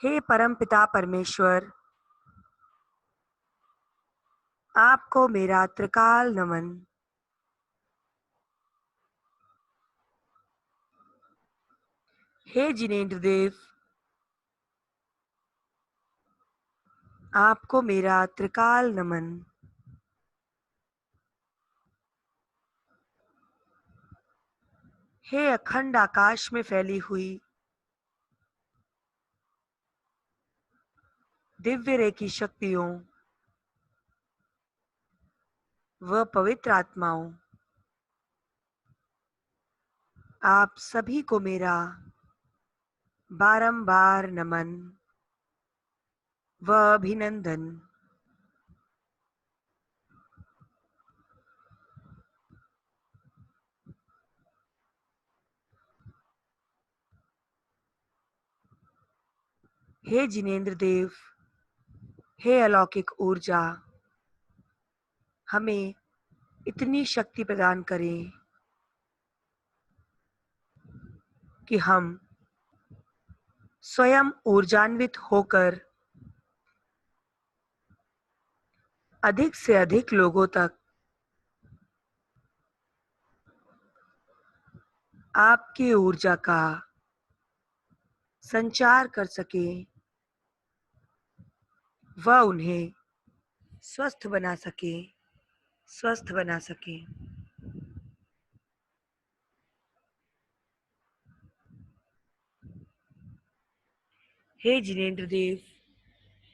हे परमपिता परमेश्वर, आपको मेरा त्रिकाल नमन। हे जिनेंद्र देव, आपको मेरा त्रिकाल नमन। हे अखंड आकाश में फैली हुई दिव्य रेखी शक्तियों व पवित्र आत्माओं, आप सभी को मेरा बारंबार नमन व अभिनंदन। हे जिनेंद्र देव, हे अलौकिक ऊर्जा, हमें इतनी शक्ति प्रदान करें कि हम स्वयं ऊर्जान्वित होकर अधिक से अधिक लोगों तक आपकी ऊर्जा का संचार कर सकें व उन्हें स्वस्थ बना सकें, स्वस्थ बना सकें। हे जिनेंद्र देव,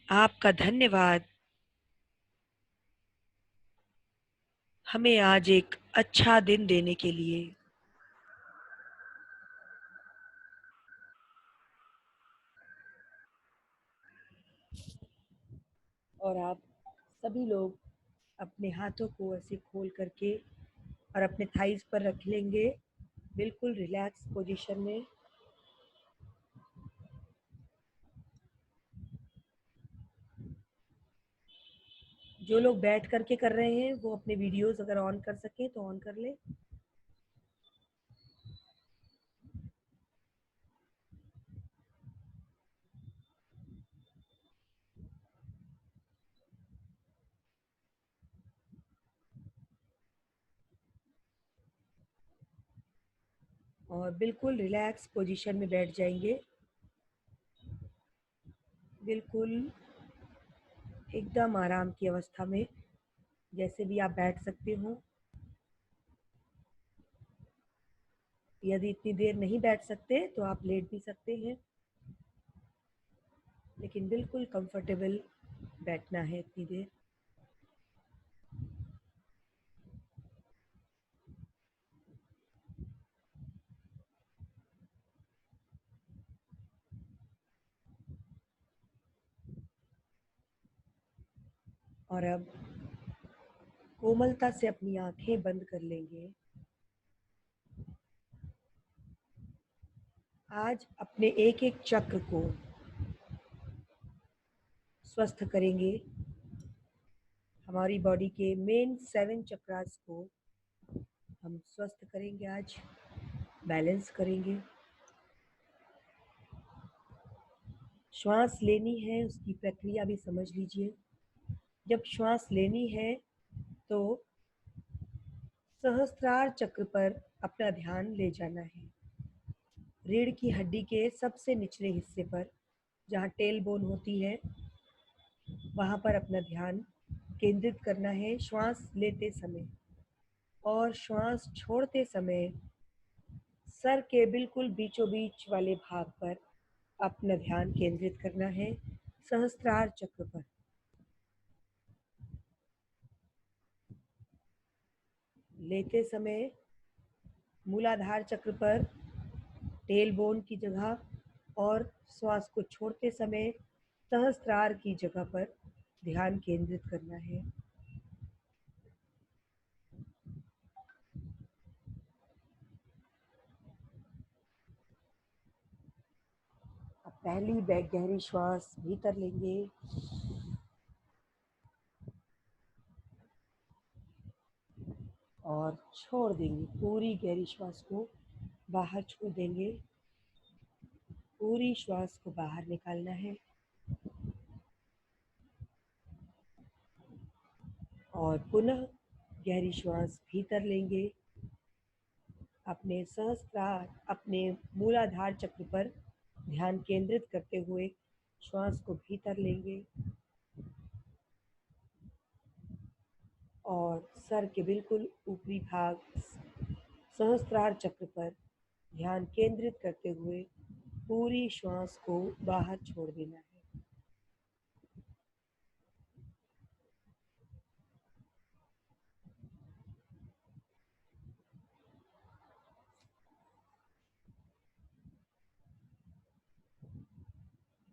आपका धन्यवाद हमें आज एक अच्छा दिन देने के लिए। और आप सभी लोग अपने हाथों को ऐसे खोल करके और अपने थाइज पर रख लेंगे, बिल्कुल रिलैक्स पोजीशन में। जो लोग बैठ करके कर रहे हैं वो अपने वीडियोस अगर ऑन कर सकें तो ऑन कर लें। और बिल्कुल रिलैक्स पोजीशन में बैठ जाएंगे, बिल्कुल एकदम आराम की अवस्था में, जैसे भी आप बैठ सकते हो। यदि इतनी देर नहीं बैठ सकते तो आप लेट भी सकते हैं, लेकिन बिल्कुल कंफर्टेबल बैठना है इतनी देर। और अब कोमलता से अपनी आंखें बंद कर लेंगे। आज अपने एक एक चक्र को स्वस्थ करेंगे। हमारी बॉडी के मेन 7 चक्रास को हम स्वस्थ करेंगे, आज बैलेंस करेंगे। श्वास लेनी है उसकी प्रक्रिया भी समझ लीजिए। जब श्वास लेनी है तो सहस्त्रार चक्र पर अपना ध्यान ले जाना है। रीढ़ की हड्डी के सबसे निचले हिस्से पर, जहाँ टेल बोन होती है, वहाँ पर अपना ध्यान केंद्रित करना है श्वास लेते समय। और श्वास छोड़ते समय सर के बिल्कुल बीचों बीच वाले भाग पर अपना ध्यान केंद्रित करना है, सहस्त्रार चक्र पर। लेते समय मूलाधार चक्र पर, टेल बोन की जगह, और श्वास को छोड़ते समय सहस्त्रार की जगह पर ध्यान केंद्रित करना है। अब पहली गहरी श्वास भीतर लेंगे और छोड़ देंगे, पूरी गहरी श्वास को बाहर छोड़ देंगे। पूरी श्वास को बाहर निकालना है और पुनः गहरी श्वास भीतर लेंगे। अपने सहस्त्रार, अपने मूलाधार चक्र पर ध्यान केंद्रित करते हुए श्वास को भीतर लेंगे और सर के बिल्कुल ऊपरी भाग सहस्त्रार चक्र पर ध्यान केंद्रित करते हुए पूरी श्वास को बाहर छोड़ देना है।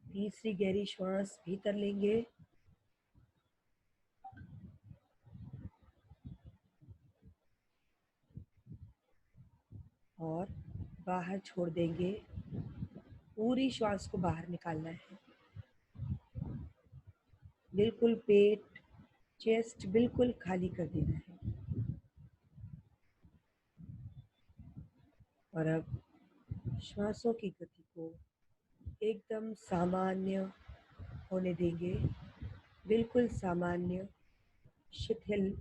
तीसरी गहरी श्वास भीतर लेंगे और बाहर छोड़ देंगे। पूरी श्वास को बाहर निकालना है। बिल्कुल पेट, चेस्ट बिल्कुल खाली कर देना है। और अब श्वासों की गति को एकदम सामान्य होने देंगे, बिल्कुल सामान्य, शिथिल।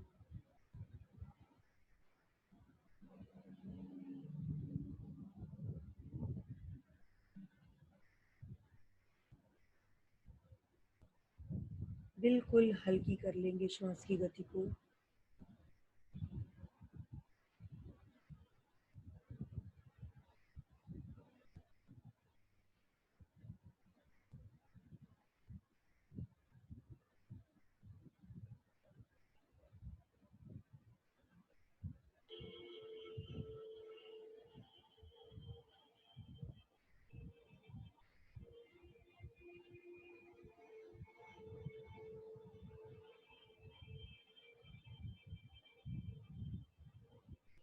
बिल्कुल हल्की कर लेंगे श्वास की गति को।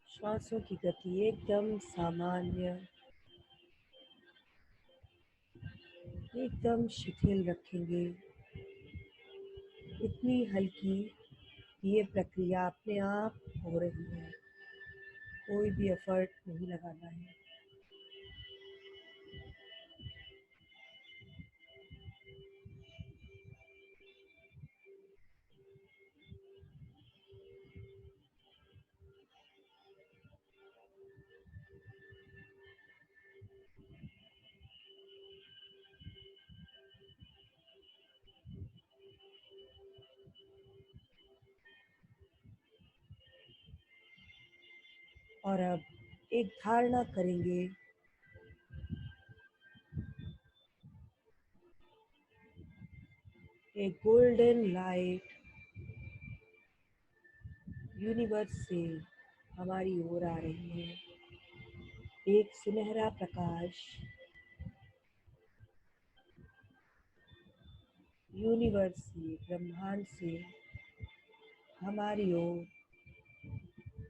श्वासों की गति एकदम सामान्य, एकदम शिथिल रखेंगे, इतनी हल्की कि ये प्रक्रिया अपने आप हो रही है, कोई भी एफर्ट नहीं लगाना है। और अब एक धारणा करेंगे, एक गोल्डन लाइट यूनिवर्स से हमारी ओर आ रही है। एक सुनहरा प्रकाश यूनिवर्स से, ब्रह्मांड से हमारी ओर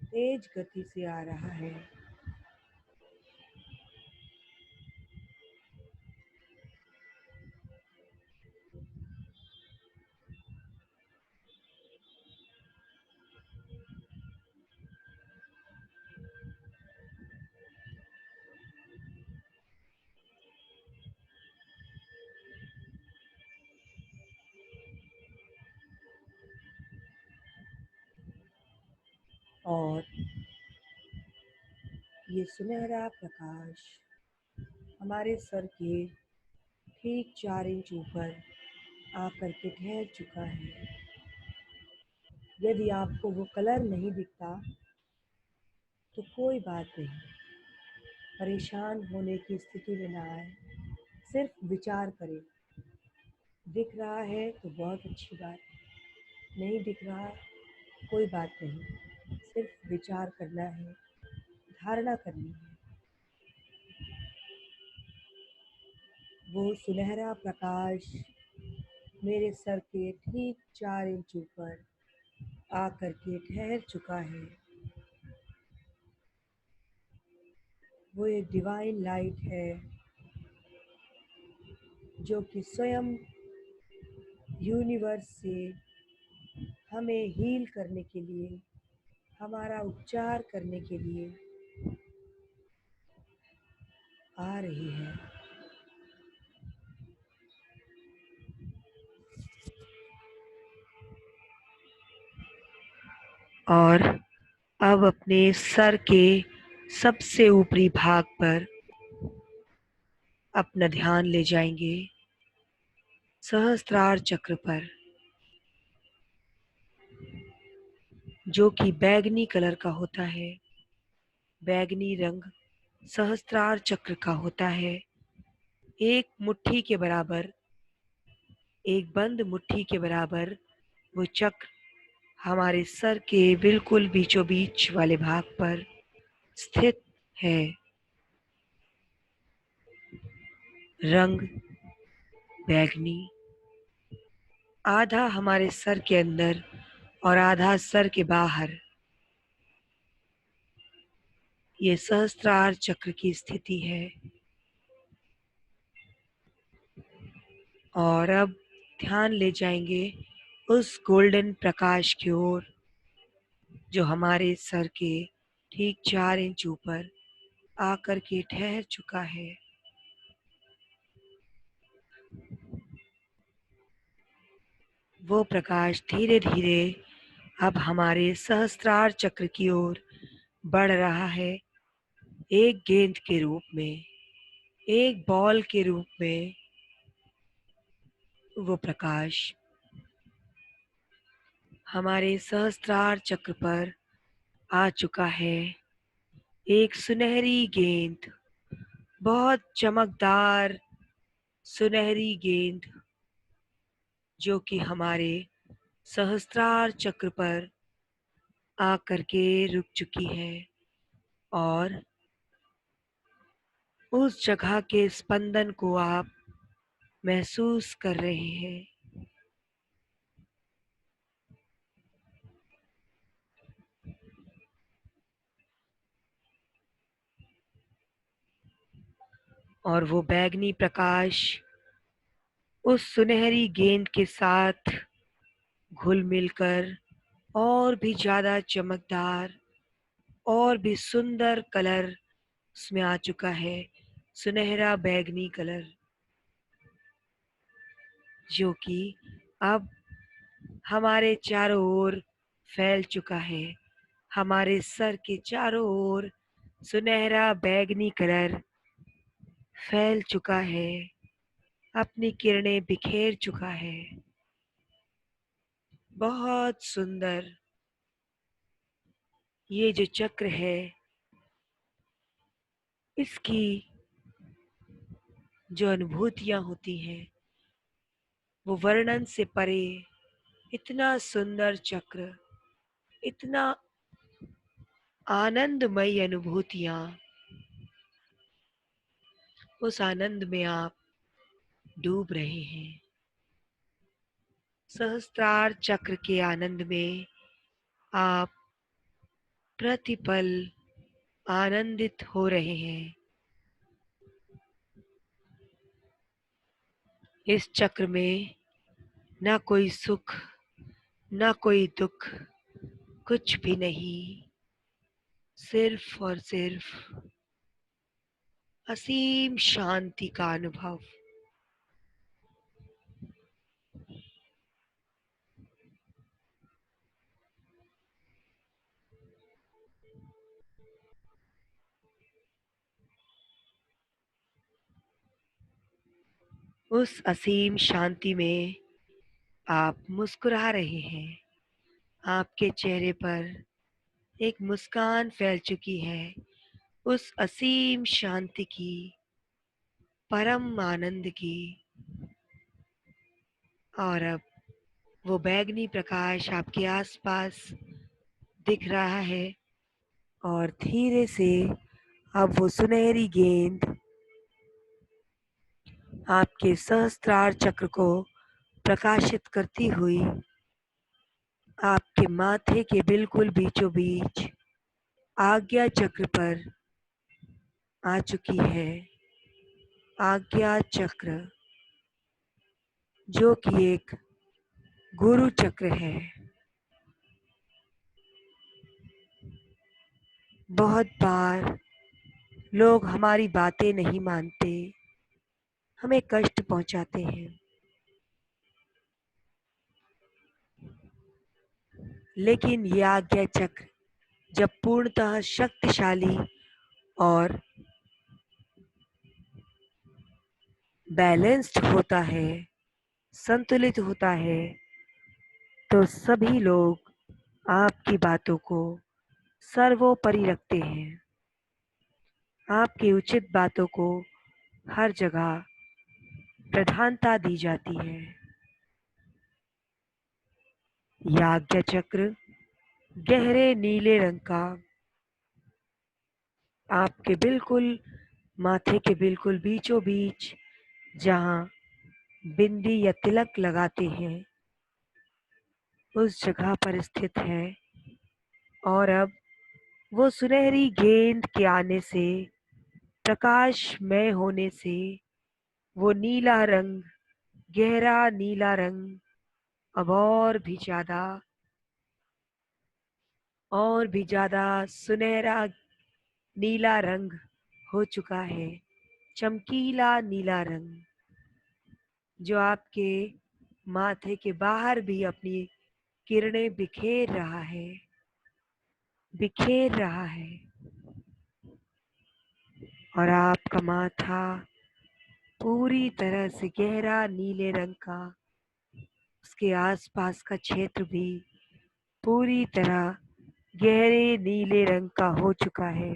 तेज गति से आ रहा है। और ये सुनहरा प्रकाश हमारे सर के ठीक 4 इंच ऊपर आकर के ठहर चुका है। यदि आपको वो कलर नहीं दिखता तो कोई बात नहीं, परेशान होने की स्थिति में ना आए, सिर्फ विचार करें। दिख रहा है तो बहुत अच्छी बात, नहीं दिख रहा कोई बात नहीं, सिर्फ विचार करना है, धारणा करनी है। वो सुनहरा प्रकाश मेरे सर के ठीक 4 इंच ऊपर आकर के ठहर चुका है। वो एक डिवाइन लाइट है जो कि स्वयं यूनिवर्स से हमें हील करने के लिए, हमारा उपचार करने के लिए आ रही है। और अब अपने सर के सबसे ऊपरी भाग पर अपना ध्यान ले जाएंगे, सहस्त्रार चक्र पर, जो कि बैंगनी कलर का होता है। बैंगनी रंग सहस्त्रार चक्र का होता है। एक मुट्ठी के बराबर, एक बंद मुट्ठी के बराबर वो चक्र हमारे सर के बिल्कुल बीचों बीच वाले भाग पर स्थित है। रंग बैंगनी, आधा हमारे सर के अंदर और आधा सर के बाहर ये सहस्त्रार चक्र की स्थिति है। और अब ध्यान ले जाएंगे उस गोल्डन प्रकाश की ओर जो हमारे सर के ठीक 4 इंच ऊपर आकर के ठहर चुका है। वो प्रकाश धीरे धीरे अब हमारे सहस्त्रार चक्र की ओर बढ़ रहा है, एक गेंद के रूप में, एक बॉल के रूप में। वो प्रकाश हमारे सहस्त्रार चक्र पर आ चुका है। एक सुनहरी गेंद, बहुत चमकदार सुनहरी गेंद, जो कि हमारे सहस्त्रार चक्र पर आकर के रुक चुकी है और उस जगह के स्पंदन को आप महसूस कर रहे हैं। और वो बैंगनी प्रकाश उस सुनहरी गेंद के साथ घुल मिलकर और भी ज्यादा चमकदार और भी सुंदर कलर उसमें आ चुका है, सुनहरा बैंगनी कलर, जो कि अब हमारे चारों ओर फैल चुका है। हमारे सर के चारों ओर सुनहरा बैंगनी कलर फैल चुका है, अपनी किरणें बिखेर चुका है। बहुत सुंदर ये जो चक्र है, इसकी जो अनुभूतियां होती हैं वो वर्णन से परे। इतना सुंदर चक्र, इतना आनंदमयी अनुभूतियां, उस आनंद में आप डूब रहे हैं। सहस्त्रार चक्र के आनंद में आप प्रतिपल आनंदित हो रहे हैं। इस चक्र में ना कोई सुख, ना कोई दुख, कुछ भी नहीं, सिर्फ और सिर्फ असीम शांति का अनुभव। उस असीम शांति में आप मुस्कुरा रहे हैं। आपके चेहरे पर एक मुस्कान फैल चुकी है, उस असीम शांति की, परम आनंद की। और अब वो बैंगनी प्रकाश आपके आसपास दिख रहा है और धीरे से अब वो सुनहरी गेंद आपके सहस्त्रार चक्र को प्रकाशित करती हुई आपके माथे के बिल्कुल बीचों बीच आज्ञा चक्र पर आ चुकी है। आज्ञा चक्र, जो कि एक गुरु चक्र है। बहुत बार लोग हमारी बातें नहीं मानते, हमें कष्ट पहुंचाते हैं, लेकिन ये आज्ञा चक्र जब पूर्णतः शक्तिशाली और बैलेंस्ड होता है, संतुलित होता है, तो सभी लोग आपकी बातों को सर्वोपरि रखते हैं। आपकी उचित बातों को हर जगह प्रधानता दी जाती है। यह आज्ञा चक्र गहरे नीले रंग का आपके बिल्कुल माथे के बिल्कुल बीचों बीच, जहाँ बिंदी या तिलक लगाते हैं, उस जगह पर स्थित है। और अब वो सुनहरी गेंद के आने से, प्रकाशमय होने से, वो नीला रंग, गहरा नीला रंग अब और भी ज्यादा सुनहरा नीला रंग हो चुका है। चमकीला नीला रंग जो आपके माथे के बाहर भी अपनी किरणें बिखेर रहा है। और आपका माथा पूरी तरह से गहरा नीले रंग का, उसके आसपास का क्षेत्र भी पूरी तरह गहरे नीले रंग का हो चुका है।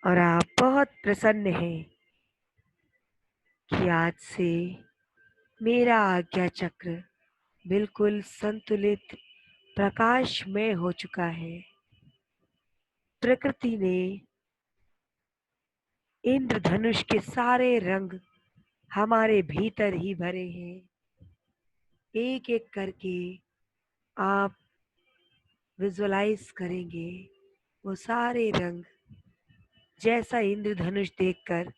और आप बहुत प्रसन्न हैं कि आज से मेरा आज्ञा चक्र बिल्कुल संतुलित, प्रकाशमय हो चुका है। प्रकृति ने इंद्रधनुष के सारे रंग हमारे भीतर ही भरे हैं। एक एक करके आप विजुअलाइज करेंगे वो सारे रंग, जैसा इंद्रधनुष देखकर,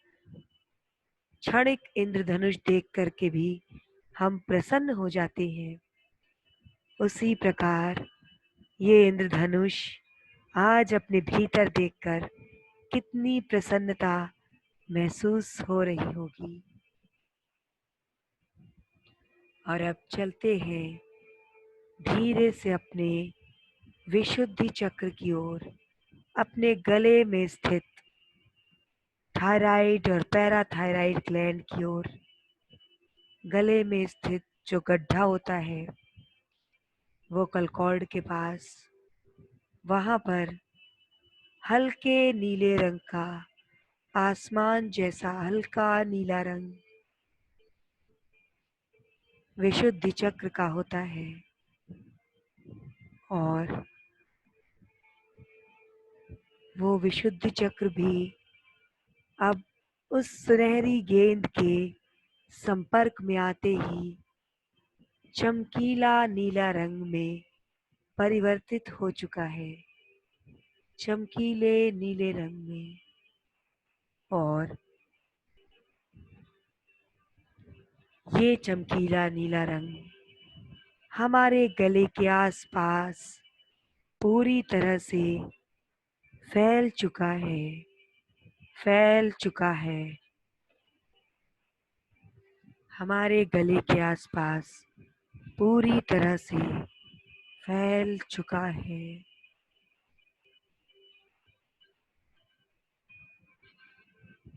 क्षणिक इंद्रधनुष देख करके भी हम प्रसन्न हो जाते हैं, उसी प्रकार ये इंद्रधनुष आज अपने भीतर देखकर कितनी प्रसन्नता महसूस हो रही होगी। और अब चलते हैं धीरे से अपने विशुद्धि चक्र की ओर, अपने गले में स्थित थायराइड और पैराथायराइड ग्लैंड की ओर। गले में स्थित जो गड्ढा होता है वोकल कॉर्ड के पास, वहां पर हल्के नीले रंग का, आसमान जैसा हल्का नीला रंग विशुद्धि चक्र का होता है। और वो विशुद्धि चक्र भी अब उस सुनहरी गेंद के संपर्क में आते ही चमकीला नीला रंग में परिवर्तित हो चुका है। चमकीले नीले रंग में। और ये चमकीला नीला रंग हमारे गले के आसपास पूरी तरह से फैल चुका है। हमारे गले के आसपास पूरी तरह से फैल चुका है।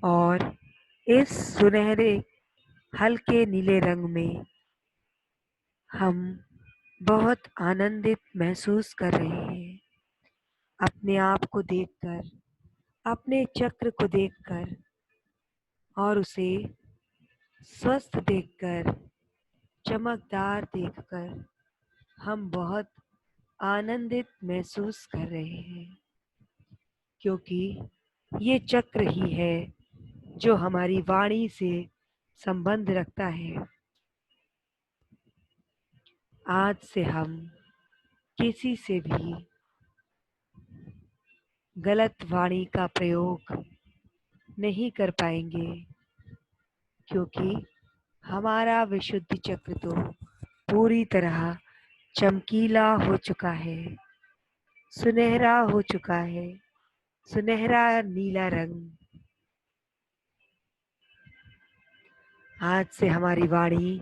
और इस सुनहरे हल्के नीले रंग में हम बहुत आनंदित महसूस कर रहे हैं, अपने आप को देखकर, अपने चक्र को देखकर और उसे स्वस्थ देखकर, चमकदार देखकर हम बहुत आनंदित महसूस कर रहे हैं, क्योंकि ये चक्र ही है जो हमारी वाणी से संबंध रखता है। आज से हम किसी से भी गलत वाणी का प्रयोग नहीं कर पाएंगे, क्योंकि हमारा विशुद्धि चक्र तो पूरी तरह चमकीला हो चुका है, सुनहरा हो चुका है, सुनहरा नीला रंग। आज से हमारी वाणी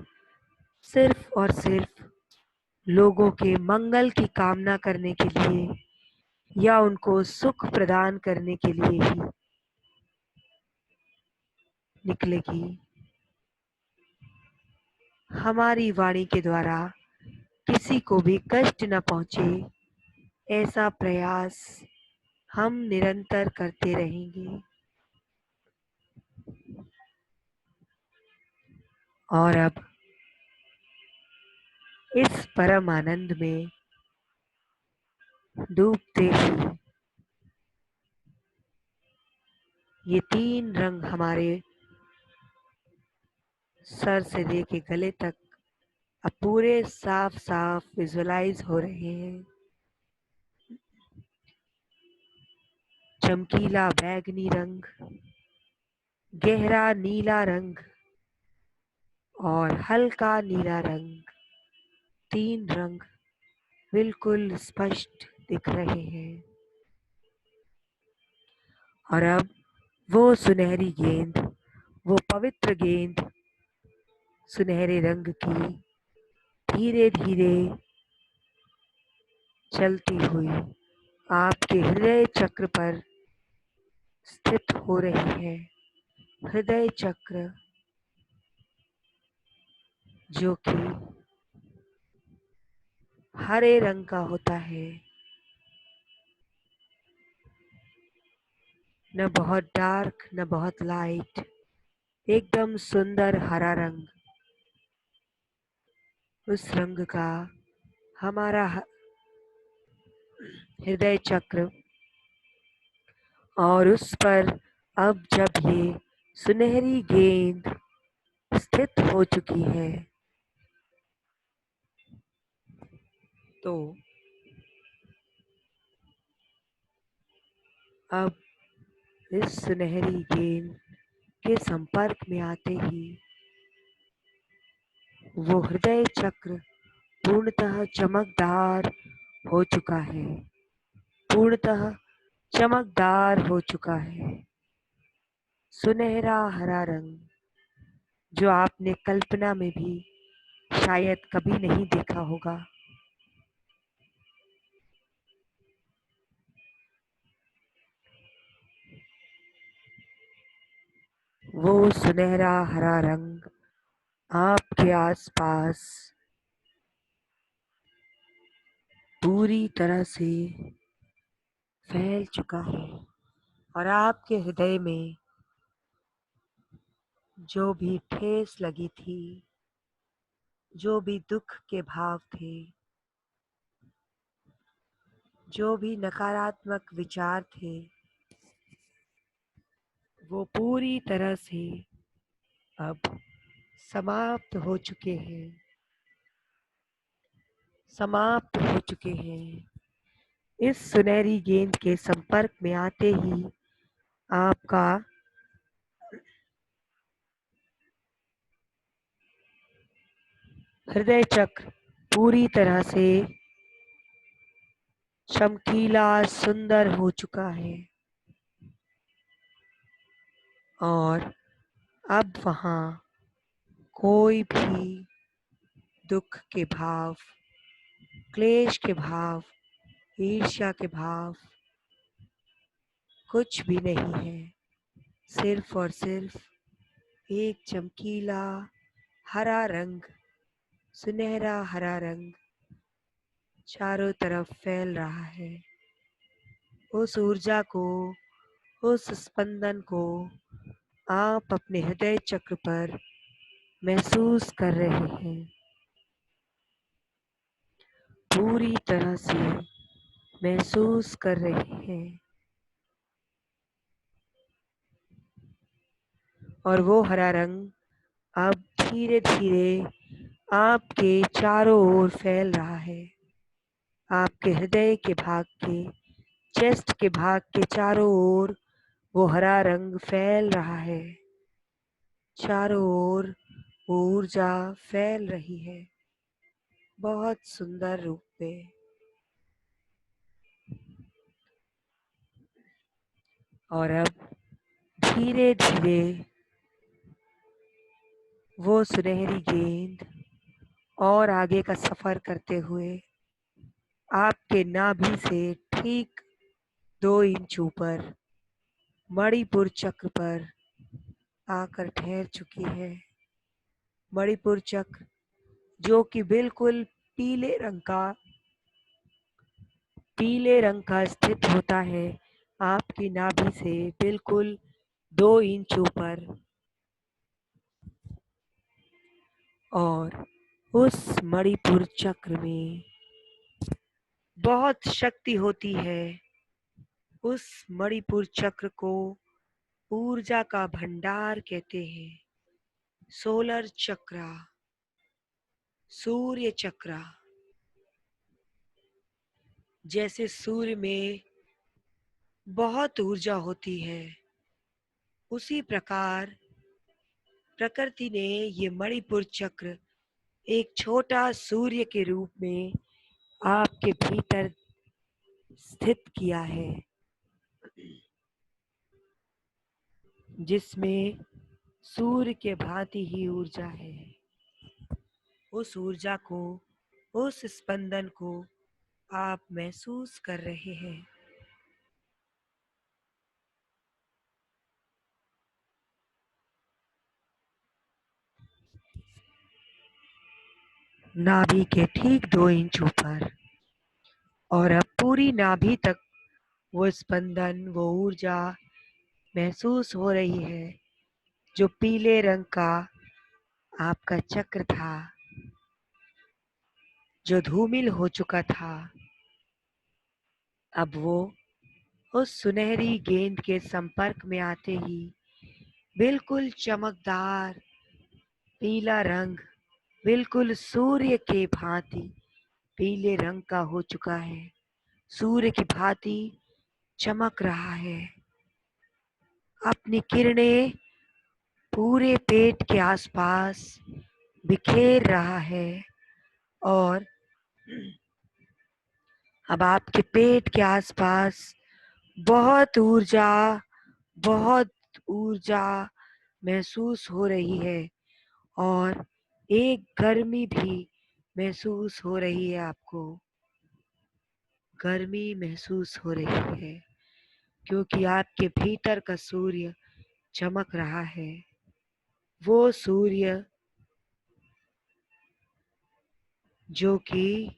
सिर्फ और सिर्फ लोगों के मंगल की कामना करने के लिए या उनको सुख प्रदान करने के लिए ही निकलेगी। हमारी वाणी के द्वारा किसी को भी कष्ट न पहुंचे, ऐसा प्रयास हम निरंतर करते रहेंगे। और अब इस परम आनंद में डूबते ही ये तीन रंग हमारे सर से लेके गले तक अब पूरे साफ साफ विजुअलाइज हो रहे हैं। चमकीला बैगनी रंग, गहरा नीला रंग और हल्का नीला रंग, तीन रंग बिल्कुल स्पष्ट दिख रहे हैं। और अब वो सुनहरी गेंद, वो पवित्र गेंद सुनहरे रंग की धीरे धीरे चलती हुई आपके हृदय चक्र पर स्थित हो रही है। हृदय चक्र जो कि हरे रंग का होता है, न बहुत डार्क न बहुत लाइट, एकदम सुंदर हरा रंग। उस रंग का हमारा हृदय चक्र, और उस पर अब जब ये सुनहरी गेंद स्थित हो चुकी है तो अब इस सुनहरी गेंद के संपर्क में आते ही वो हृदय चक्र पूर्णतः चमकदार हो चुका है, पूर्णतः चमकदार हो चुका है। सुनहरा हरा रंग जो आपने कल्पना में भी शायद कभी नहीं देखा होगा। वो सुनहरा हरा रंग आपके आसपास पूरी तरह से फैल चुका है और आपके हृदय में जो भी ठेस लगी थी, जो भी दुख के भाव थे, जो भी नकारात्मक विचार थे, वो पूरी तरह से अब समाप्त हो चुके हैं, समाप्त हो चुके हैं। इस सुनहरी गेंद के संपर्क में आते ही आपका हृदय चक्र पूरी तरह से चमकीला सुंदर हो चुका है और अब वहां कोई भी दुख के भाव, क्लेश के भाव, ईर्ष्या के भाव कुछ भी नहीं है। सिर्फ और सिर्फ एक चमकीला हरा रंग, सुनहरा हरा रंग चारों तरफ फैल रहा है। उस ऊर्जा को, उस स्पंदन को आप अपने हृदय चक्र पर महसूस कर रहे हैं, पूरी तरह से महसूस कर रहे हैं। और वो हरा रंग अब धीरे धीरे आपके चारों ओर फैल रहा है। आपके हृदय के भाग के, चेस्ट के भाग के चारों ओर वो हरा रंग फैल रहा है। चारों ओर वो ऊर्जा फैल रही है बहुत सुंदर रूप में। और अब धीरे धीरे वो सुनहरी गेंद और आगे का सफर करते हुए आपके नाभि से ठीक 2 इंच ऊपर मणिपुर चक्र पर आकर ठहर चुकी है। मणिपुर चक्र जो कि बिल्कुल पीले रंग का स्थित होता है आपकी नाभि से बिल्कुल 2 इंच ऊपर, और उस मणिपुर चक्र में बहुत शक्ति होती है। उस मणिपुर चक्र को ऊर्जा का भंडार कहते हैं। सोलर चक्रा, सूर्य चक्रा। जैसे सूर्य में बहुत ऊर्जा होती है, उसी प्रकार प्रकृति ने ये मणिपुर चक्र एक छोटा सूर्य के रूप में आपके भीतर स्थित किया है, जिसमें सूर्य के भांति ही ऊर्जा है। उस ऊर्जा को, उस स्पंदन को आप महसूस कर रहे हैं। नाभि के ठीक 2 इंच ऊपर, और अब पूरी नाभि तक वो स्पंदन, वो ऊर्जा महसूस हो रही है। जो पीले रंग का आपका चक्र था, जो धूमिल हो चुका था, अब वो उस सुनहरी गेंद के संपर्क में आते ही बिल्कुल चमकदार पीला रंग, बिल्कुल सूर्य के भांति पीले रंग का हो चुका है। सूर्य की भांति चमक रहा है। अपनी किरणें पूरे पेट के आसपास बिखेर रहा है, और अब आपके पेट के आसपास बहुत ऊर्जा, बहुत ऊर्जा महसूस हो रही है, और एक गर्मी भी महसूस हो रही है। आपको गर्मी महसूस हो रही है क्योंकि आपके भीतर का सूर्य चमक रहा है। वो सूर्य जो कि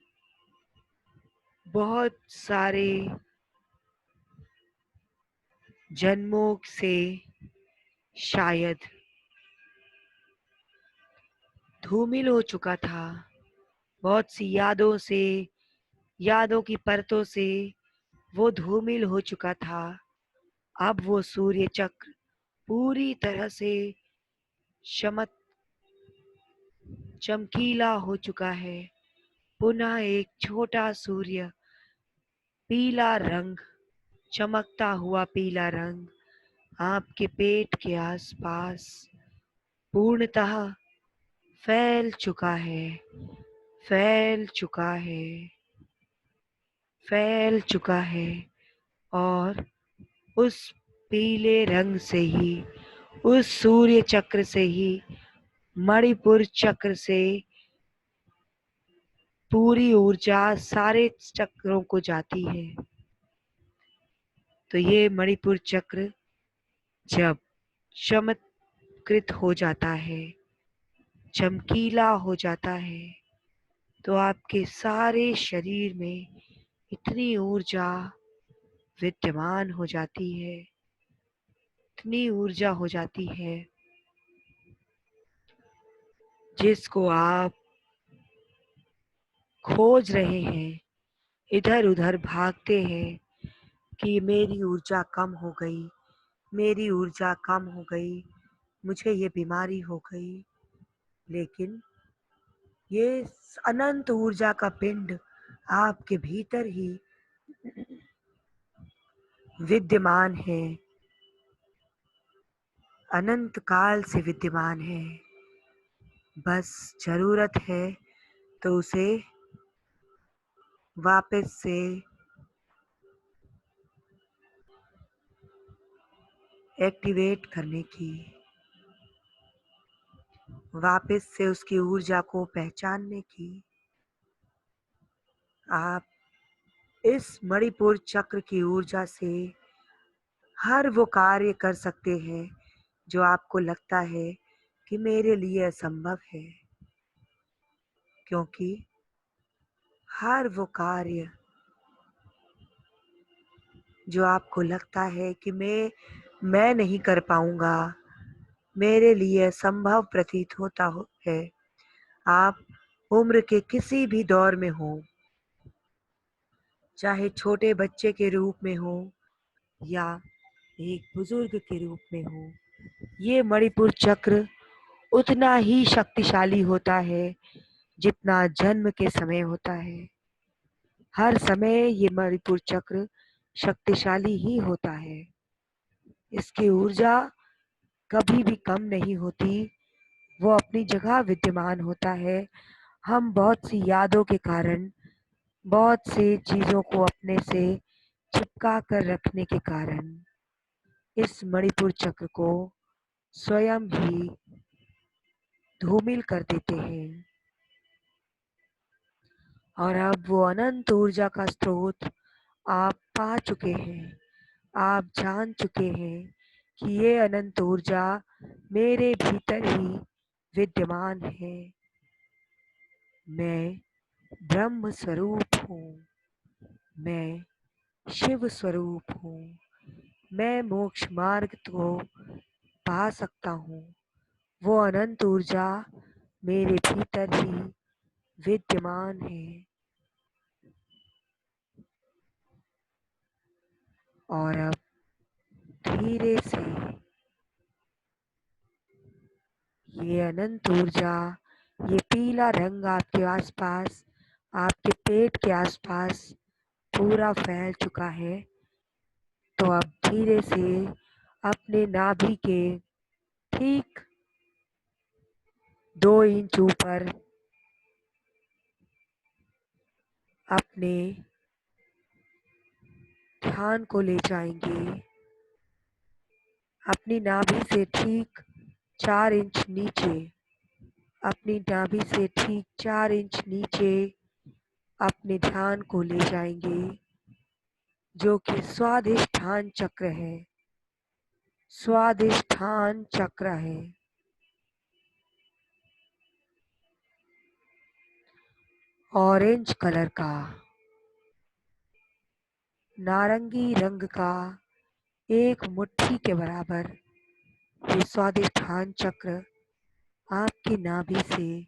बहुत सारे जन्मों से शायद धूमिल हो चुका था, बहुत सी यादों की परतों से वो धूमिल हो चुका था। अब वो सूर्य चक्र पूरी तरह से चमक चमकीला हो चुका है। पुनः एक छोटा सूर्य, पीला रंग, चमकता हुआ पीला रंग आपके पेट के आसपास पूर्णतः फैल चुका है, फैल चुका है, फैल चुका है। और उस पीले रंग से ही, उस सूर्य चक्र से ही, मणिपुर चक्र से पूरी ऊर्जा सारे चक्रों को जाती है। तो ये मणिपुर चक्र जब चमत्कृत हो जाता है, चमकीला हो जाता है, तो आपके सारे शरीर में इतनी ऊर्जा विद्यमान हो जाती है, इतनी ऊर्जा हो जाती है, जिसको आप खोज रहे हैं, इधर उधर भागते हैं कि मेरी ऊर्जा कम हो गई, मेरी ऊर्जा कम हो गई, मुझे ये बीमारी हो गई। लेकिन ये अनंत ऊर्जा का पिंड आपके भीतर ही विद्यमान है, अनंत काल से विद्यमान है। बस जरूरत है तो उसे वापस से एक्टिवेट करने की, वापस से उसकी ऊर्जा को पहचानने की। आप इस मणिपुर चक्र की ऊर्जा से हर वो कार्य कर सकते हैं जो आपको लगता है कि मेरे लिए असंभव है, क्योंकि हर वो कार्य जो आपको लगता है कि मैं नहीं कर पाऊंगा, मेरे लिए असंभव प्रतीत है, आप उम्र के किसी भी दौर में हो, चाहे छोटे बच्चे के रूप में हो या एक बुजुर्ग के रूप में हो, ये मणिपुर चक्र उतना ही शक्तिशाली होता है जितना जन्म के समय होता है। हर समय ये मणिपुर चक्र शक्तिशाली ही होता है। इसकी ऊर्जा कभी भी कम नहीं होती, वो अपनी जगह विद्यमान होता है। हम बहुत सी यादों के कारण, बहुत सी चीजों को अपने से चिपका कर रखने के कारण इस मणिपुर चक्र को स्वयं ही धूमिल कर देते हैं। और अब वो अनंत ऊर्जा का स्रोत आप पा चुके हैं, आप जान चुके हैं कि ये अनंत ऊर्जा मेरे भीतर ही विद्यमान है। मैं ब्रह्म स्वरूप हूँ, मैं शिव स्वरूप हूँ, मैं मोक्ष मार्ग को पा सकता हूँ। वो अनंत ऊर्जा मेरे भीतर ही विद्यमान है। और अब धीरे से ये अनंत ऊर्जा, ये पीला रंग आपके आसपास, आपके पेट के आसपास पूरा फैल चुका है। तो अब धीरे से अपने नाभि के ठीक 2 इंच ऊपर अपने ध्यान को ले जाएंगे। अपनी नाभि से ठीक 4 इंच नीचे, अपनी नाभि से ठीक 4 इंच नीचे अपने ध्यान को ले जाएंगे, जो कि स्वादिष्ठान चक्र है। स्वादिष्ठान चक्र है। ऑरेंज कलर का, नारंगी रंग का, एक मुट्ठी के बराबर ये स्वादिष्ठान चक्र आपकी नाभि से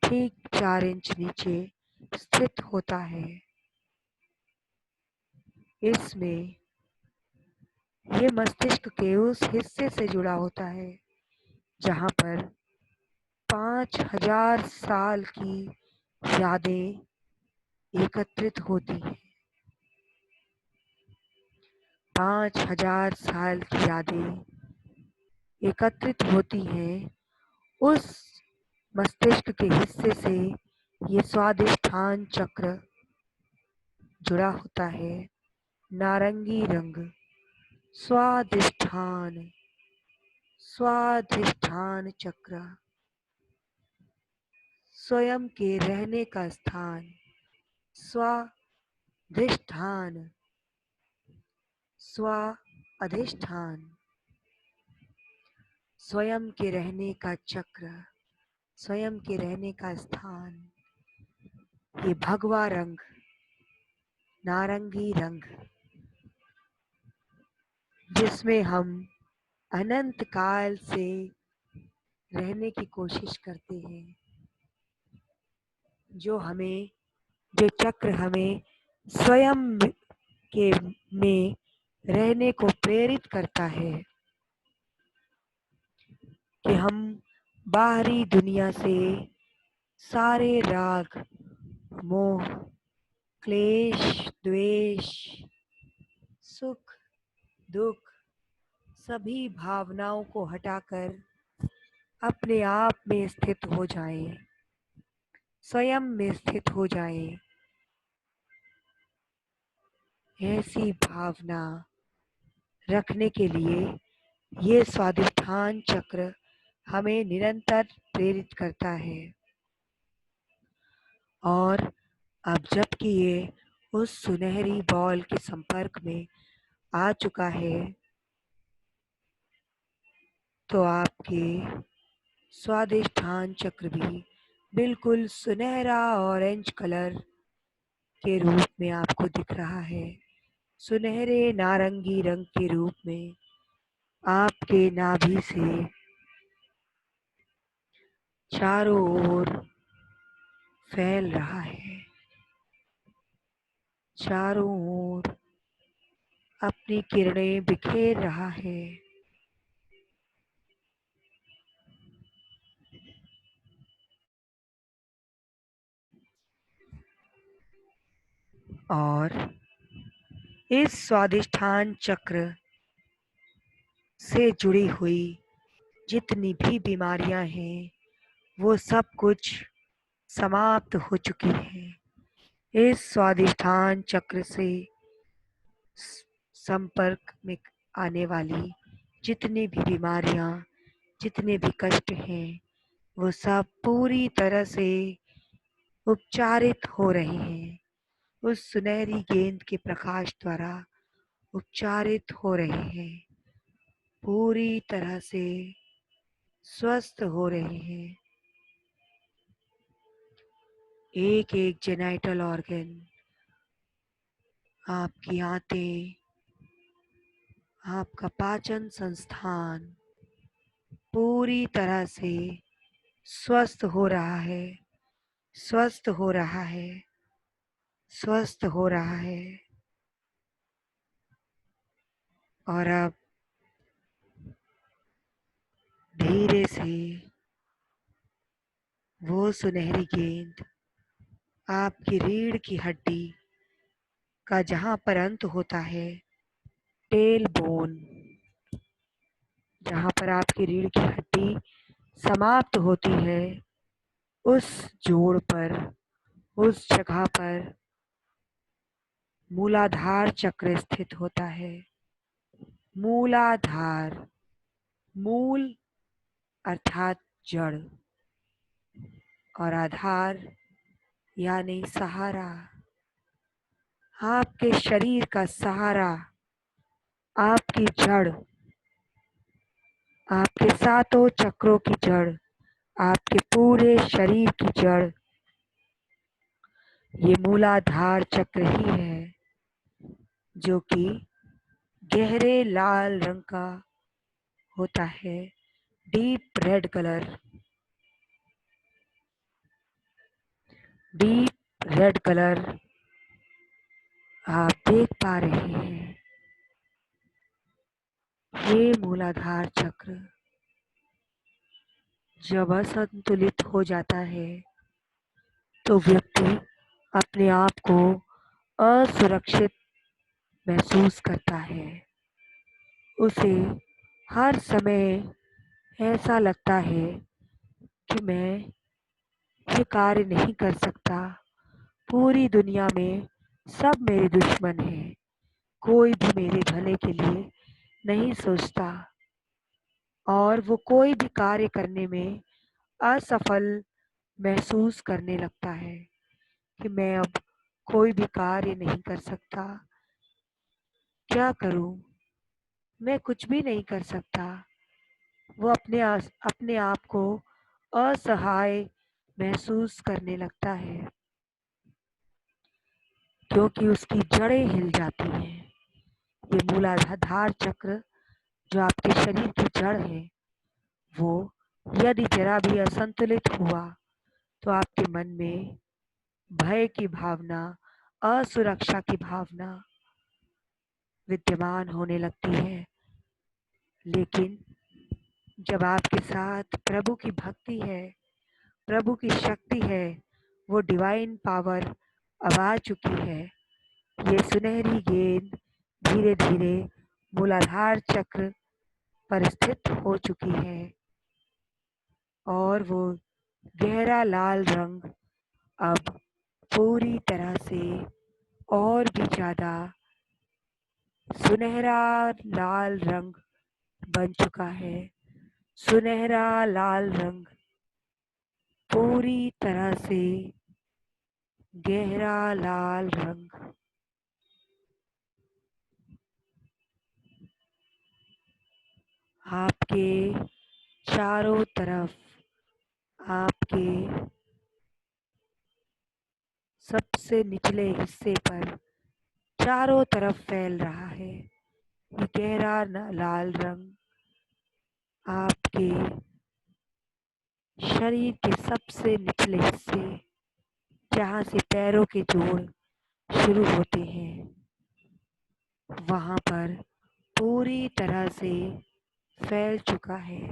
ठीक 4 इंच नीचे स्थित होता है। इसमें ये मस्तिष्क के उस हिस्से से जुड़ा होता है जहाँ पर 5000 साल की यादें एकत्रित होती हैं। 5000 साल की यादें एकत्रित होती हैं। उस मस्तिष्क के हिस्से से ये स्वादिष्ठान चक्र जुड़ा होता है। नारंगी रंग, स्वादिष्ठान, स्वादिष्ठान चक्र, स्वयं के रहने का स्थान, स्वाधिष्ठान, स्व अधिष्ठान, स्वयं के रहने का चक्र, स्वयं के रहने का स्थान। ये भगवा रंग, नारंगी रंग, जिसमें हम अनंत काल से रहने की कोशिश करते हैं, जो चक्र हमें स्वयं के में रहने को प्रेरित करता है कि हम बाहरी दुनिया से सारे राग, मोह, क्लेश, द्वेष, सुख, दुख, सभी भावनाओं को हटाकर अपने आप में स्थित हो जाएं, स्वयं में स्थित हो जाएं। ऐसी भावना रखने के लिए ये स्वादिष्ठान चक्र हमें निरंतर प्रेरित करता है। और अब जबकि ये उस सुनहरी बॉल के संपर्क में आ चुका है, तो आपके स्वादिष्ठान चक्र भी बिल्कुल सुनहरा ऑरेंज कलर के रूप में आपको दिख रहा है। सुनहरे नारंगी रंग के रूप में आपके नाभि से चारों ओर फैल रहा है, चारों ओर अपनी किरणें बिखेर रहा है। और इस स्वादिष्ठान चक्र से जुड़ी हुई जितनी भी बीमारियां हैं, वो सब कुछ समाप्त हो चुकी हैं। इस स्वादिष्ठान चक्र से संपर्क में आने वाली जितनी भी बीमारियां, जितने भी कष्ट हैं, वो सब पूरी तरह से उपचारित हो रहे हैं। उस सुनहरी गेंद के प्रकाश द्वारा उपचारित हो रहे हैं, पूरी तरह से स्वस्थ हो रहे हैं। एक एक जेनाइटल ऑर्गन, आपकी आंतें, आपका पाचन संस्थान पूरी तरह से स्वस्थ हो रहा है, स्वस्थ हो रहा है, स्वस्थ हो रहा है। और अब धीरे से वो सुनहरी गेंद आपकी रीढ़ की हड्डी का जहां पर अंत होता है, टेल बोन, जहां पर आपकी रीढ़ की हड्डी समाप्त होती है, उस जोड़ पर, उस जगह पर मूलाधार चक्र स्थित होता है। मूलाधार, मूल अर्थात जड़, और आधार यानी सहारा। आपके शरीर का सहारा, आपकी जड़, आपके सातों चक्रों की जड़, आपके पूरे शरीर की जड़, ये मूलाधार चक्र ही है, जो कि गहरे लाल रंग का होता है, deep red colour, deep red colour आप देख पा रहे हैं। ये मूलाधार चक्र जब असंतुलित हो जाता है, तो व्यक्ति अपने आप को असुरक्षित महसूस करता है। उसे हर समय ऐसा लगता है कि मैं ये कार्य नहीं कर सकता, पूरी दुनिया में सब मेरे दुश्मन हैं, कोई भी मेरे भले के लिए नहीं सोचता, और वो कोई भी कार्य करने में असफल महसूस करने लगता है कि मैं अब कोई भी कार्य नहीं कर सकता, क्या करूं, मैं कुछ भी नहीं कर सकता। वो अपने आप को असहाय महसूस करने लगता है, क्योंकि उसकी जड़ें हिल जाती हैं। ये मूलाधार चक्र जो आपके शरीर की जड़ है, वो यदि जरा भी असंतुलित हुआ, तो आपके मन में भय की भावना, असुरक्षा की भावना विद्यमान होने लगती है। लेकिन जब आपके साथ प्रभु की भक्ति है, प्रभु की शक्ति है, वो डिवाइन पावर अब आ चुकी है, ये सुनहरी गेंद धीरे धीरे मूलाधार चक्र पर स्थित हो चुकी है, और वो गहरा लाल रंग अब पूरी तरह से और भी ज्यादा सुनहरा लाल रंग बन चुका है, सुनहरा लाल रंग, पूरी तरह से गहरा लाल रंग। आपके चारों तरफ, आपके सबसे निचले हिस्से पर चारों तरफ फैल रहा है। ये गहरा लाल रंग आपके शरीर के सबसे निचले हिस्से, जहाँ से पैरों के जोड़ शुरू होते हैं, वहाँ पर पूरी तरह से फैल चुका है।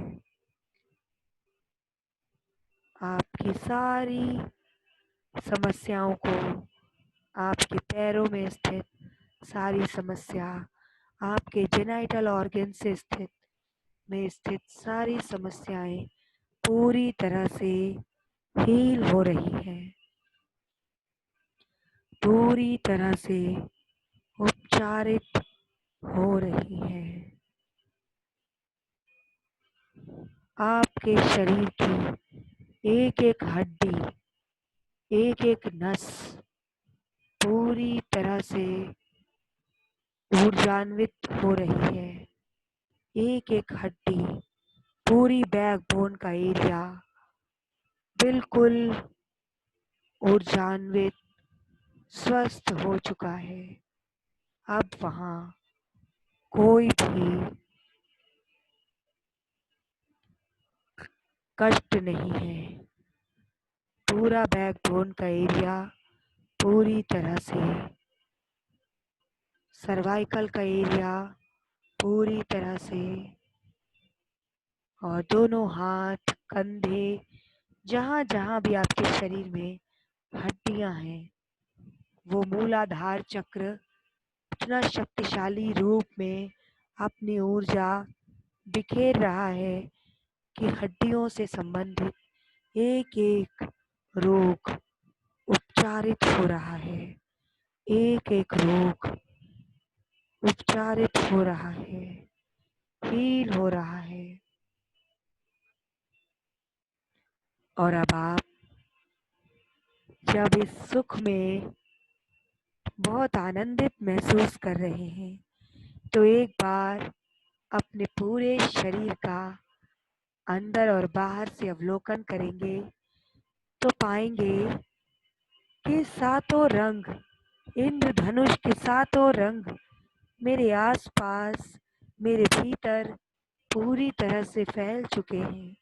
आपकी सारी समस्याओं को, आपके पैरों में स्थित सारी समस्या, आपके जेनाइटल ऑर्गन से स्थित सारी समस्याएं पूरी तरह से हील हो रही है, पूरी तरह से उपचारित हो रही है। आपके शरीर की एक एक हड्डी, एक एक नस पूरी तरह से ऊर्जान्वित हो रही है। एक एक हड्डी, पूरी बैकबोन का एरिया बिल्कुल ऊर्जान्वित, स्वस्थ हो चुका है। अब वहाँ कोई भी कष्ट नहीं है। पूरा बैकबोन का एरिया पूरी तरह से, सर्वाइकल का एरिया पूरी तरह से, और दोनों हाथ, कंधे, जहाँ जहाँ भी आपके शरीर में हड्डियां हैं, वो मूलाधार चक्र इतना शक्तिशाली रूप में अपनी ऊर्जा बिखेर रहा है कि हड्डियों से संबंधित एक एक रोग उपचारित हो रहा है। एक एक रोग उपचारित हो रहा है, हील हो रहा है। और अब आप जब इस सुख में बहुत आनंदित महसूस कर रहे हैं, तो एक बार अपने पूरे शरीर का अंदर और बाहर से अवलोकन करेंगे तो पाएंगे कि सातों रंग, इंद्रधनुष के सातों रंग मेरे आसपास, मेरे भीतर पूरी तरह से फैल चुके हैं,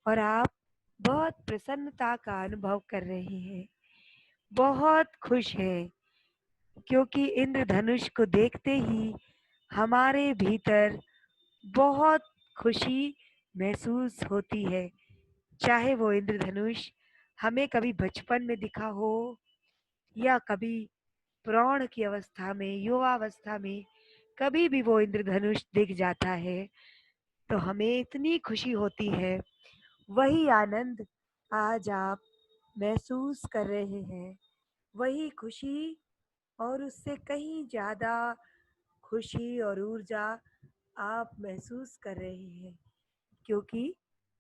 और आप बहुत प्रसन्नता का अनुभव कर रहे हैं, बहुत खुश हैं, क्योंकि इंद्रधनुष को देखते ही हमारे भीतर बहुत खुशी महसूस होती है। चाहे वो इंद्रधनुष हमें कभी बचपन में दिखा हो, या कभी प्रौढ़ की अवस्था में, युवावस्था में, कभी भी वो इंद्रधनुष दिख जाता है तो हमें इतनी खुशी होती है। वही आनंद आज आप महसूस कर रहे हैं, वही खुशी और उससे कहीं ज़्यादा खुशी और ऊर्जा आप महसूस कर रहे हैं, क्योंकि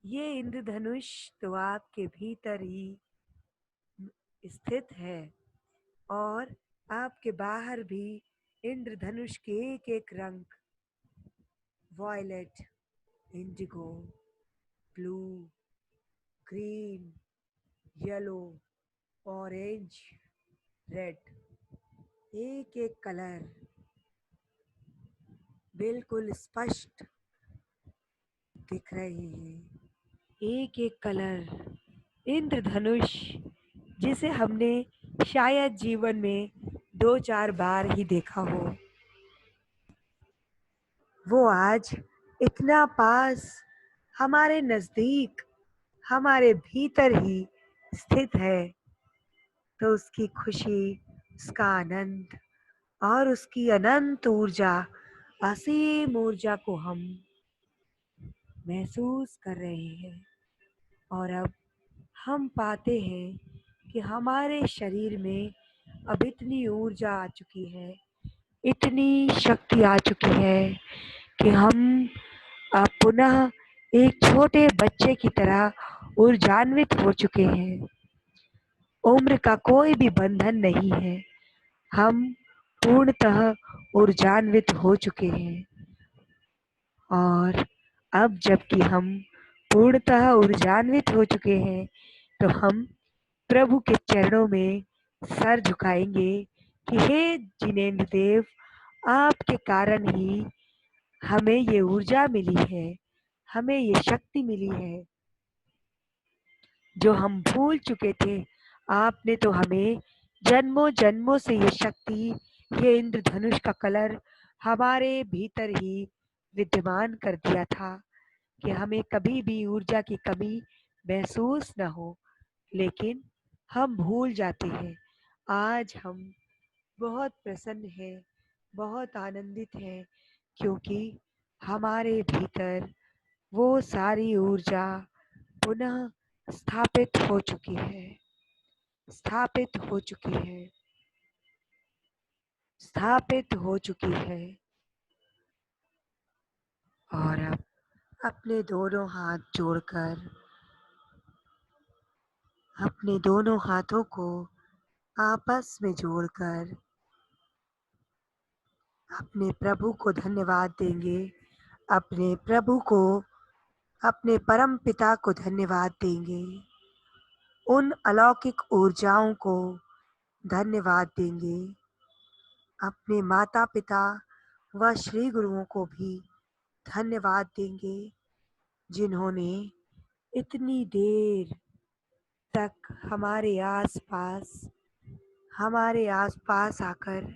ये इंद्रधनुष तो आपके भीतर ही स्थित है, और आपके बाहर भी इंद्रधनुष के एक एक रंग, violet, indigo, blue, green, yellow, orange, red, एक एक कलर बिल्कुल स्पष्ट दिख रहे हैं। एक एक कलर, इंद्रधनुष, जिसे हमने शायद जीवन में 2-4 बार ही देखा हो, वो आज इतना पास, हमारे नजदीक, हमारे भीतर ही स्थित है। तो उसकी खुशी, उसका आनंद और उसकी अनंत ऊर्जा, असीम ऊर्जा को हम महसूस कर रहे हैं। और अब हम पाते हैं कि हमारे शरीर में अब इतनी ऊर्जा आ चुकी है, इतनी शक्ति आ चुकी है कि हम अब पुनः एक छोटे बच्चे की तरह ऊर्जान्वित हो चुके हैं। उम्र का कोई भी बंधन नहीं है। हम पूर्णतः ऊर्जान्वित हो चुके हैं और अब जबकि हम पूर्णतः ऊर्जान्वित हो चुके हैं तो हम प्रभु के चरणों में सर झुकाएंगे कि हे जिनेन्द्र देव, आपके कारण ही हमें ये ऊर्जा मिली है, हमें ये शक्ति मिली है जो हम भूल चुके थे। आपने तो हमें जन्मों जन्मों से ये शक्ति, ये इंद्रधनुष का कलर हमारे भीतर ही विद्यमान कर दिया था कि हमें कभी भी ऊर्जा की कमी महसूस न हो, लेकिन हम भूल जाते हैं। आज हम बहुत प्रसन्न हैं, बहुत आनंदित हैं क्योंकि हमारे भीतर वो सारी ऊर्जा पुनः स्थापित हो चुकी है, स्थापित हो चुकी है, स्थापित हो चुकी है। और अब अपने दोनों हाथ जोड़कर अपने दोनों हाथों को आपस में जोड़कर अपने प्रभु को धन्यवाद देंगे। अपने प्रभु को, अपने परम पिता को धन्यवाद देंगे। उन अलौकिक ऊर्जाओं को धन्यवाद देंगे। अपने माता पिता व श्री गुरुओं को भी धन्यवाद देंगे जिन्होंने इतनी देर तक हमारे आसपास आकर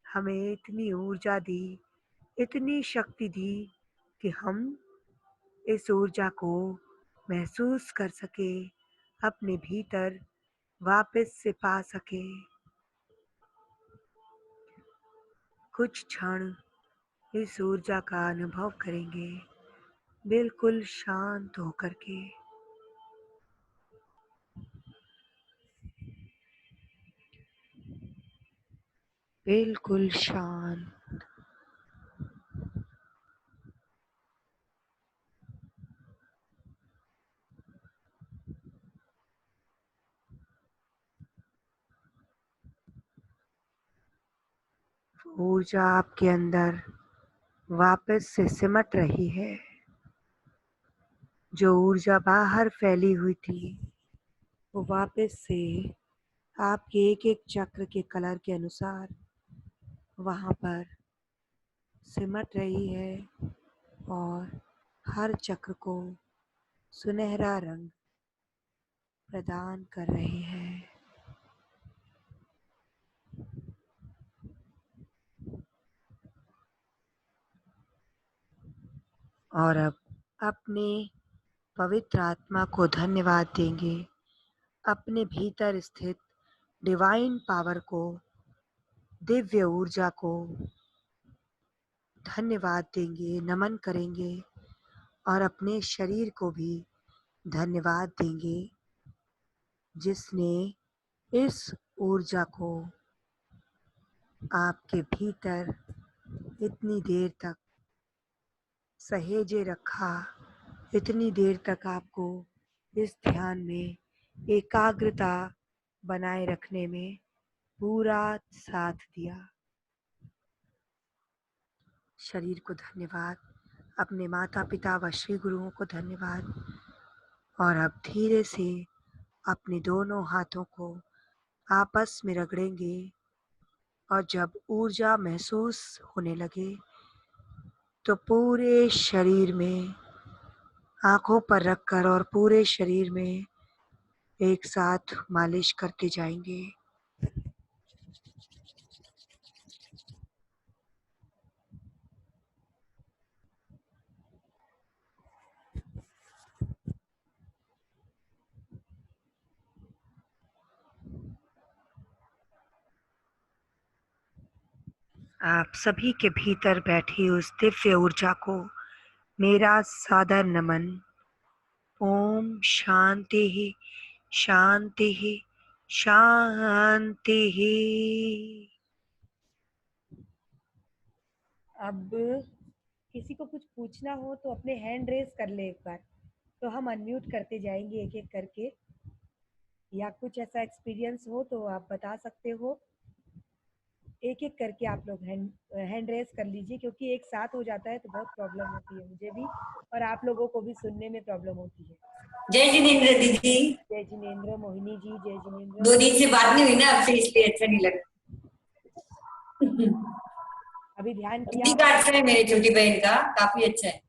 हमें इतनी ऊर्जा दी, इतनी शक्ति दी कि हम इस ऊर्जा को महसूस कर सके, अपने भीतर वापस से पा सके। कुछ क्षण इस ऊर्जा का अनुभव करेंगे, बिल्कुल शांत होकर के। बिल्कुल शांत। ऊर्जा आपके अंदर वापस से सिमट रही है। जो ऊर्जा बाहर फैली हुई थी वो वापस से आपके एक एक चक्र के कलर के अनुसार वहाँ पर सिमट रही है और हर चक्र को सुनहरा रंग प्रदान कर रही है। और अब अपने पवित्र आत्मा को धन्यवाद देंगे, अपने भीतर स्थित डिवाइन पावर को, दिव्य ऊर्जा को धन्यवाद देंगे, नमन करेंगे और अपने शरीर को भी धन्यवाद देंगे जिसने इस ऊर्जा को आपके भीतर इतनी देर तक सहेजे रखा, इतनी देर तक आपको इस ध्यान में एकाग्रता बनाए रखने में पूरा साथ दिया। शरीर को धन्यवाद, अपने माता पिता व श्री गुरुओं को धन्यवाद। और अब धीरे से अपने दोनों हाथों को आपस में रगड़ेंगे और जब ऊर्जा महसूस होने लगे तो पूरे शरीर में आंखों पर रखकर और पूरे शरीर में एक साथ मालिश करते जाएंगे। आप सभी के भीतर बैठी उस दिव्य ऊर्जा को मेरा सादर नमन। ओम शांति ही शांति ही शांति ही। अब किसी को कुछ पूछना हो तो अपने हैंड रेस कर ले एक बार, तो हम अनम्यूट करते जाएंगे एक एक करके, या कुछ ऐसा एक्सपीरियंस हो तो आप बता सकते हो। एक एक करके आप लोग हैंड रेस कर लीजिए, क्योंकि एक साथ हो जाता है तो बहुत प्रॉब्लम होती है मुझे भी, और आप लोगों को भी सुनने में प्रॉब्लम होती है। जय जिनेन्द्र दीदी। जय जिनेन्द्र। मोहिनी जी जय जिनेन्द्र। 2 दिन से बात नहीं हुई ना आपसे, इसलिए अच्छा नहीं लगा। अभी ध्यान किया हिंदी का अच्छा है, मेरी छोटी बहन का काफी अच्छा है।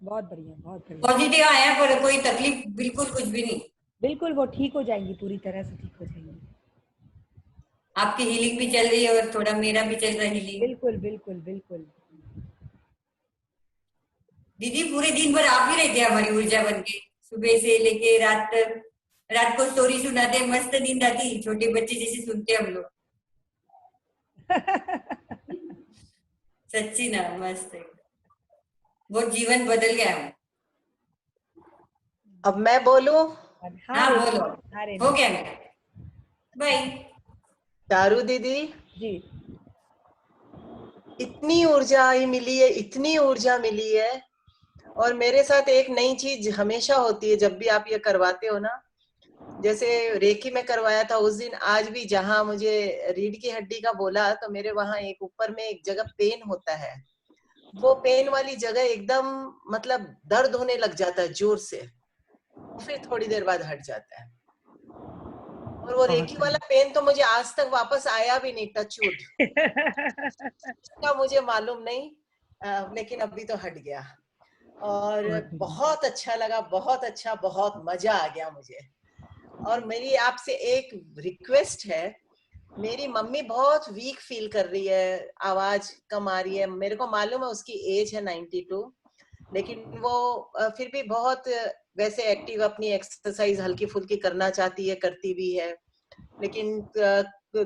बहुत बढ़िया, बहुत बढ़िया। पॉजिटिव आया, पर कोई तकलीफ बिल्कुल कुछ भी नहीं। बिल्कुल वो ठीक हो जाएंगी, पूरी तरह से ठीक हो जाएंगी। आपकी हीलिंग भी चल रही है और थोड़ा मेरा भी चल रहा है हीलिंग। बिल्कुल बिल्कुल बिल्कुल। दीदी पूरे दिन भर आप ही रहते हैं हमारी ऊर्जा बन के, सुबह से लेके रात तक। रात को स्टोरी सुनाते, मस्त नींद आती, छोटे बच्चे जैसे सुनते हम लोग। सच्ची ना, मस्त है। बहुत जीवन बदल गया है। अब मैं बोलूं? हाँ हाँ रेणु, बोलो। हाँ हो रेणु गया मेरा। बाय। चारू दीदी, जी। इतनी ऊर्जा ही मिली है, इतनी ऊर्जा मिली है। और मेरे साथ एक नई चीज हमेशा होती है जब भी आप ये करवाते हो ना, जैसे रेकी में करवाया था उस दिन, आज भी जहां मुझे रीढ़ की हड्डी का बोला तो मेरे वहां एक ऊपर में एक जगह पेन होता है, वो पेन वाली जगह एकदम मतलब दर्द होने लग जाता है जोर से, फिर थोड़ी देर बाद हट जाता है। और वो रेकी वाला पेन तो मुझे आज तक वापस आया भी नहीं, टचवुड। का मुझे मालूम नहीं, लेकिन अभी तो हट गया और बहुत अच्छा लगा, बहुत अच्छा, बहुत मजा आ गया मुझे। और मेरी आपसे एक रिक्वेस्ट है, मेरी मम्मी बहुत वीक फील कर रही है, आवाज कम आ रही है, मेरे को मालूम है उसकी एज है 92, लेकिन वो फिर भी बहुत वैसे एक्टिव, अपनी एक्सरसाइज हल्की फुल्की करना चाहती है, करती भी है, लेकिन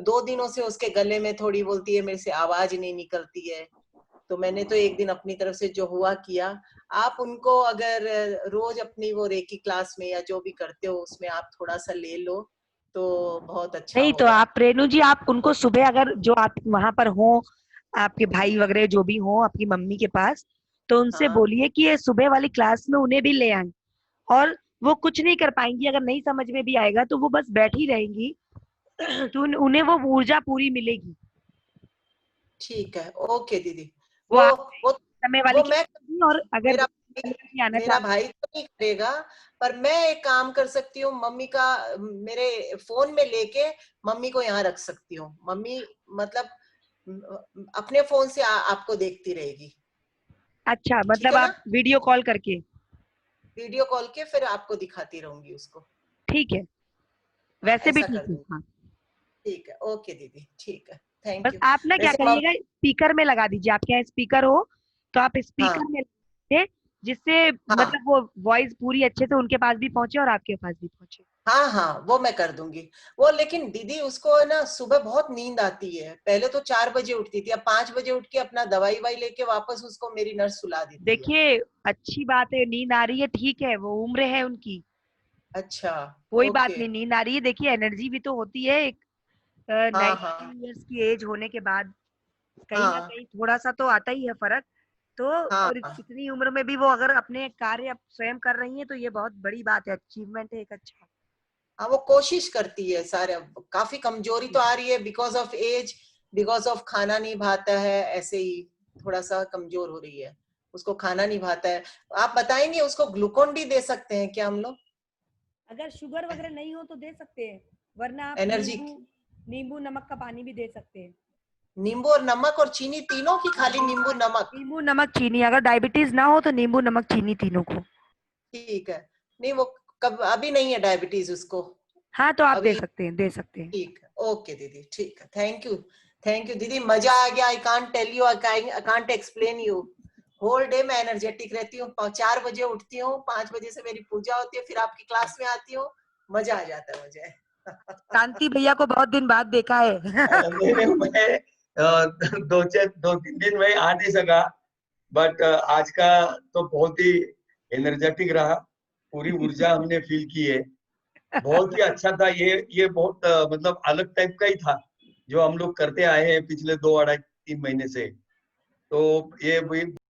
2 दिनों से उसके गले में थोड़ी बोलती है मेरे से आवाज नहीं निकलती है। तो मैंने तो एक दिन अपनी तरफ से जो हुआ किया। आप उनको अगर रोज अपनी वो रेकी क्लास में या जो भी करते हो उसमें आप थोड़ा सा ले लो तो बहुत अच्छा नहीं तो होगा। आप रेणु जी, आप उनको सुबह अगर जो आप वहां पर हो, आपके भाई वगैरह जो भी हो आपकी मम्मी के पास, तो उनसे हाँ बोलिए कि ये सुबह वाली क्लास में उन्हें भी ले आए। और वो कुछ नहीं कर पाएंगी, अगर नहीं समझ में भी आएगा तो वो बस बैठी रहेंगी, तो उन्हें वो ऊर्जा पूरी मिलेगी। ठीक है, ओके दीदी। वो वो आप वो समय वाली वो मैं क्लास, और अगर मेरा नहीं आना मेरा चाहते भाई तो नहीं करेगा, पर मैं एक काम कर सकती हूँ, मम्मी का मेरे फोन में लेके मम्मी को यहाँ रख सकती हूँ। मम्मी मतलब अपने फोन से आपको देखती रहेगी। अच्छा, ठीक मतलब है आप ना, वीडियो कॉल करके। वीडियो कॉल के फिर आपको दिखाती रहूंगी उसको। ठीक है, हाँ वैसे भी ऐसा ठीक कर है। दूंगी। हाँ, ठीक है, ओके दीदी, ठीक है, बस थैंक यू। आप ना क्या वैसे करिएगा, स्पीकर में लगा दीजिए, आपके यहाँ स्पीकर हो तो आप हाँ स्पीकर में लगाइए, जिससे हाँ मतलब वो वॉइस पूरी अच्छे से उनके पास भी पहुंचे और आपके पास भी पहुंचे। हाँ हाँ, वो मैं कर दूंगी। वो लेकिन दीदी उसको है ना सुबह बहुत नींद आती है, पहले तो 4 बजे उठती थी, अब 5 बजे उठ के अपना दवाई वाई लेके वापस उसको मेरी नर्स सुला देती है। देखिए, अच्छी बात है, नींद आ रही है, ठीक है, वो उम्र है उनकी, अच्छा, कोई बात ओके। नहीं, नींद आ रही है, देखिए एनर्जी भी तो होती है एक हाँ 92 हाँ ईयर्स की एज होने के बाद कहीं ना हाँ कहीं थोड़ा सा तो आता ही है फर्क। तो हाँ और इतनी उम्र में भी वो अगर अपने कार्य स्वयं कर रही हैं तो ये बहुत बड़ी बात है, अचीवमेंट है एक अच्छा। हाँ, वो कोशिश करती है सारे। काफी कमजोरी तो आ रही है because of age, because of खाना नहीं भाता है, ऐसे ही थोड़ा सा कमजोर हो रही है, उसको खाना नहीं भाता है। आप बताएंगे उसको ग्लूकोन डी दे सकते हैं क्या हम लोग? अगर शुगर वगैरह नहीं हो तो दे सकते हैं, वरना आप एनर्जी, नींबू नींबू नमक का पानी भी दे सकते हैं। नींबू और नमक और चीनी तीनों की, खाली नींबू नमक? नींबू नमक चीनी, अगर डायबिटीज ना हो तो नींबू नमक चीनी तीनों को। ठीक है। नहीं वो कब, अभी नहीं है डायबिटीज उसको हाँ तो आप दे अभी? सकते हैं, दे सकते हैं। ठीक है, ओके दीदी, ठीक है, थैंक यू। थैंक यू दीदी, मजा आ गया। I can't tell you, I can't explain you. Whole day मैं एनर्जेटिक रहती हूँ, 4 बजे उठती हूँ, 5 बजे से मेरी पूजा होती है, फिर आपकी क्लास में आती हूँ, मजा आ जाता है मुझे। शांति भैया को बहुत दिन बाद देखा है। नहीं नहीं, मैं 2-3 दिन में आ नहीं सका, बट आज का तो बहुत ही एनर्जेटिक रहा, पूरी ऊर्जा हमने फील की है, बहुत ही अच्छा था। ये बहुत मतलब अलग टाइप का ही था जो हम लोग करते आए हैं पिछले 2 अढ़ाई 3 महीने से। तो ये भी